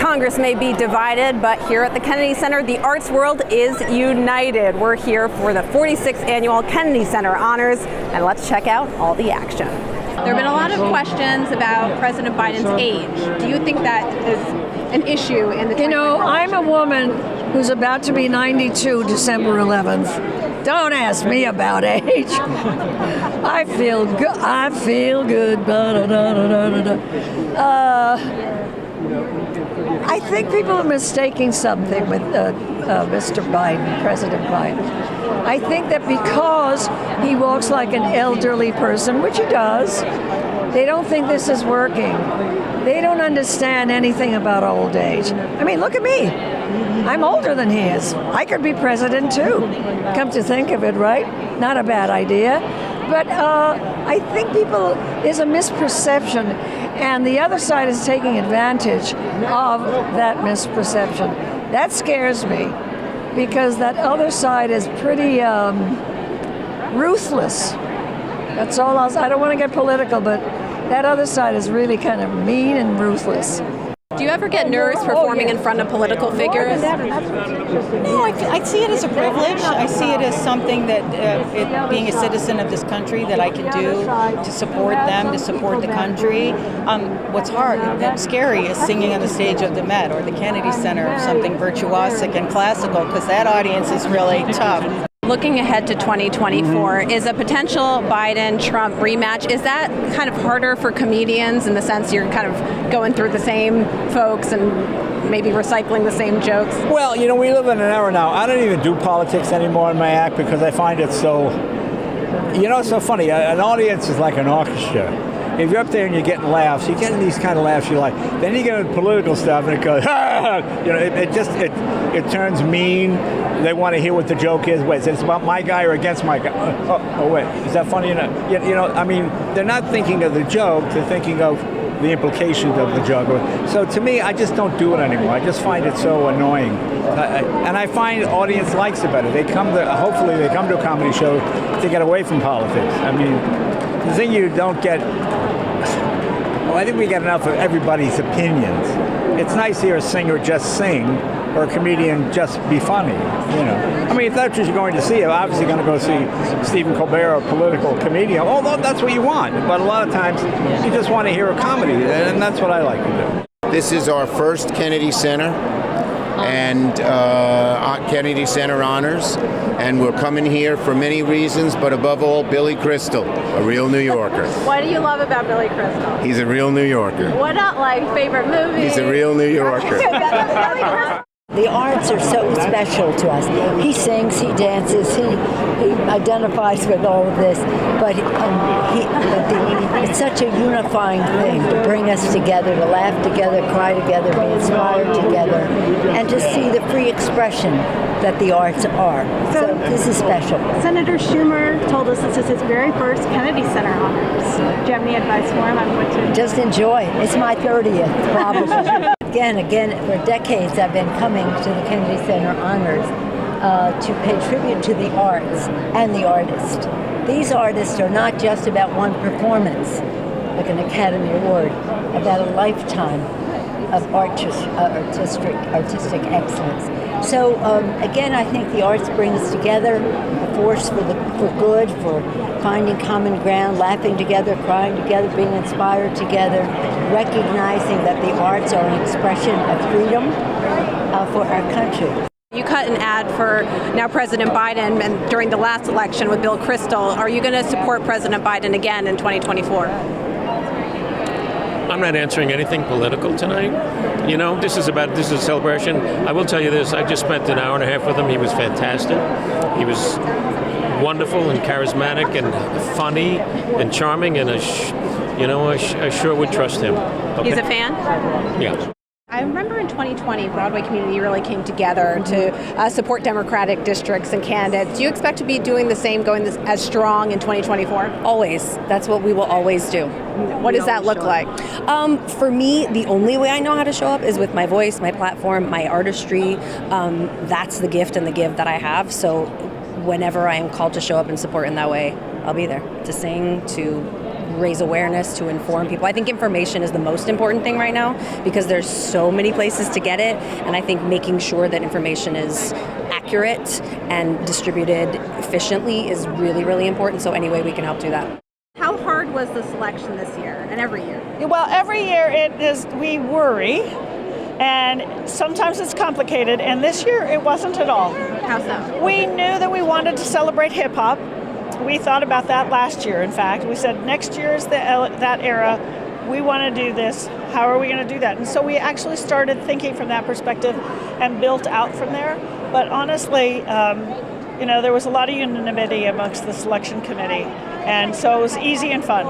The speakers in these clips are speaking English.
Congress may be divided, but here at the Kennedy Center, the arts world is united. We're here for the 46th Annual Kennedy Center Honors, and let's check out all the action. There have been a lot of questions about President Biden's age. Do you think that is an issue in the I'm a woman who's about to be 92 December 11th. Don't ask me about age. I feel good. I feel good. I think people are mistaking something with Mr. Biden, President Biden. I think that because he walks like an elderly person, which he does, they don't think this is working. They don't understand anything about old age. I mean, look at me. I'm older than he is. I could be president too. Come to think of it, right? Not a bad idea. But I think there's a misperception, and the other side is taking advantage of that misperception. That scares me, because that other side is pretty ruthless. That's all I don't want to get political, but that other side is really kind of mean and ruthless. Do you ever get nervous performing in front of political figures? No, I see it as a privilege. I see it as something that, being a citizen of this country, that I can do to support them, to support the country. What's hard, that's scary, is singing on the stage of the Met or the Kennedy Center, something virtuosic and classical, because that audience is really tough. Looking ahead to 2024, is a potential Biden-Trump rematch, is that kind of harder for comedians in the sense you're kind of going through the same folks and maybe recycling the same jokes? Well, we live in an era now. I don't even do politics anymore in my act because I find it so, it's so funny. An audience is like an orchestra. If you're up there and you're getting laughs, you're getting these kind of laughs you like. Then you get into political stuff and it goes, it turns mean. They want to hear what the joke is. Wait, is it about my guy or against my guy? Oh, wait, is that funny enough? They're not thinking of the joke. They're thinking of the implications of the joke. So to me, I just don't do it anymore. I just find it so annoying. And I find the audience likes it better. Hopefully they come to a comedy show to get away from politics. The thing you don't get, I think we get enough of everybody's opinions. It's nice to hear a singer just sing or a comedian just be funny, If that's what you're going to see, you're obviously going to go see Stephen Colbert, a political comedian, although that's what you want. But a lot of times, you just want to hear a comedy, and that's what I like to do. This is our first Kennedy Center and Kennedy Center Honors, and we're coming here for many reasons, but above all, Billy Crystal, a real New Yorker. What do you love about Billy Crystal? He's a real New Yorker. What not like favorite movie? He's a real New Yorker. The arts are so special to us. He sings, he dances, he identifies with all of this, but it's such a unifying thing to bring us together, to laugh together, cry together, be inspired together, and to see the free expression that the arts are. So this is special. Senator Schumer told us this is his very first Kennedy Center Honors. Do you have any advice for him on what to do? Just enjoy. It's my 30th, probably. Again, for decades I've been coming to the Kennedy Center Honors to pay tribute to the arts and the artist. These artists are not just about one performance, like an Academy Award, about a lifetime of artistic excellence. So again, I think the arts bring us together, a force for good, for finding common ground, laughing together, crying together, being inspired together, recognizing that the arts are an expression of freedom for our country. You cut an ad for now President Biden and during the last election with Bill Crystal. Are you going to support President Biden again in 2024? I'm not answering anything political tonight. This is a celebration. I will tell you this, I just spent an hour and a half with him. He was fantastic. He was wonderful and charismatic and funny and charming, and I sure would trust him. Okay? He's a fan? Yeah. I remember in 2020, Broadway community really came together to support Democratic districts and candidates. Do you expect to be doing the same, going as strong in 2024? Always. That's what we will always do. What does that look like? For me, the only way I know how to show up is with my voice, my platform, my artistry. That's the gift and the give that I have. So whenever I am called to show up and support in that way, I'll be there to sing, to raise awareness, to inform people. I think information is the most important thing right now because there's so many places to get it, and I think making sure that information is accurate and distributed efficiently is really, really important. So any way we can help do that. How hard was the selection this year and every year? Well, every year it is, we worry, and sometimes it's complicated, and this year it wasn't at all. How so? We knew that we wanted to celebrate hip hop. We thought about that last year, in fact. We said next year is that era. We want to do this. How are we going to do that? And so we actually started thinking from that perspective and built out from there. But honestly, there was a lot of unanimity amongst the selection committee. And so it was easy and fun.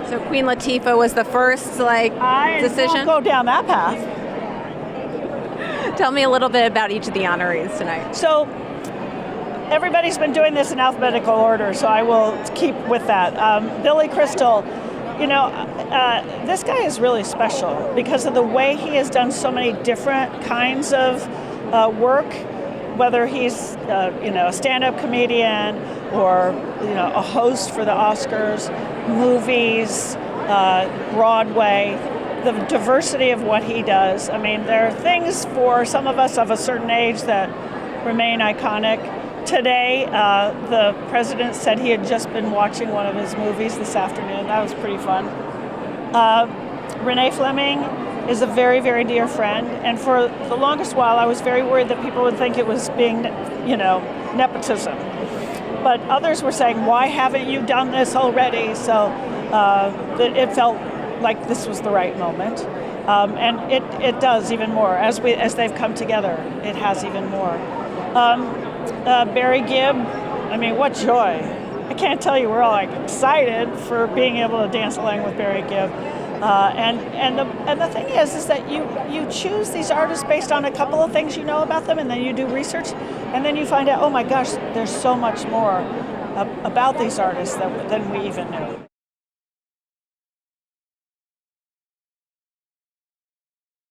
So Queen Latifah was the first decision? I won't go down that path. Tell me a little bit about each of the honorees tonight. So everybody's been doing this in alphabetical order, so I will keep with that. Billy Crystal, this guy is really special because of the way he has done so many different kinds of work, whether he's a stand-up comedian or a host for the Oscars, movies, Broadway, the diversity of what he does. I mean, there are things for some of us of a certain age that remain iconic. Today, the president said he had just been watching one of his movies this afternoon. That was pretty fun. Renee Fleming is a very, very dear friend, and for the longest while I was very worried that people would think it was being, nepotism. But others were saying, why haven't you done this already? So it felt like this was the right moment. And it does even more. As they've come together, it has even more. Barry Gibb, I mean, what joy. I can't tell you, we're all excited for being able to dance along with Barry Gibb. And the thing is that you choose these artists based on a couple of things you know about them, and then you do research, and then you find out, oh my gosh, there's so much more about these artists than we even knew.